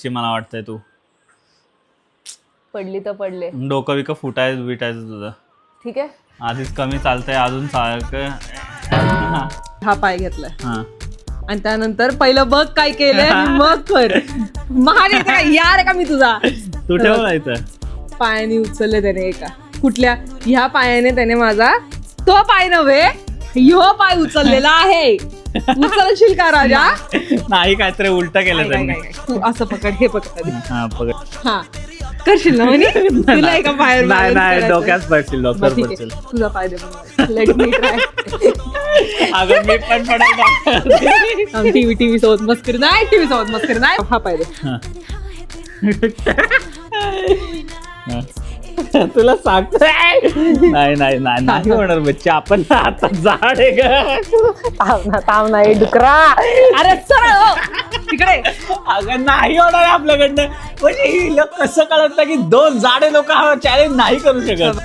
मला वाटतंय तू पडली तर पडले. डोकं विकं विटायचं तुझं. ठीक आहे. आधीच कमी चालतंय अजून हा पाय घेतलाय हा आणि त्यानंतर पहिलं बघ काय केलंय मग कर. महाग येते का यार का मी तुझा. तू ठेवलायचं पायाने उचलले त्याने एका कुठल्या ह्या पायाने त्याने माझा तो पाय नव्हे ह्यो पाय उचललेला आहे. उचलशील का राजा. नाही काहीतरी उलट केलं त्यांनी. तू असं पकड हे पकड हा पकड. हा करशील ना म्हणे तुला एका बाहेर नाही नाही डोक्यात पडशील डोक्यात पडशील. तुझा पाय दे लेट मी ट्राय. अगं मी पण पडायला टीव्ही सोबत मस्करी नाही टीव्ही सोबत मस्करी नाही. हा पाय दे. तुला सांगतोय नाही नाही नाही नाही होणार बच्चे आपण आता झाड आहे ग. ताव नाही डुकरा. अरे चल तिकडे. अगं नाही होणार आपल्याकडनं म्हणजे ही लोक कसं कळत नाही की दोन जाडे लोक हा चॅलेंज नाही करू शकत.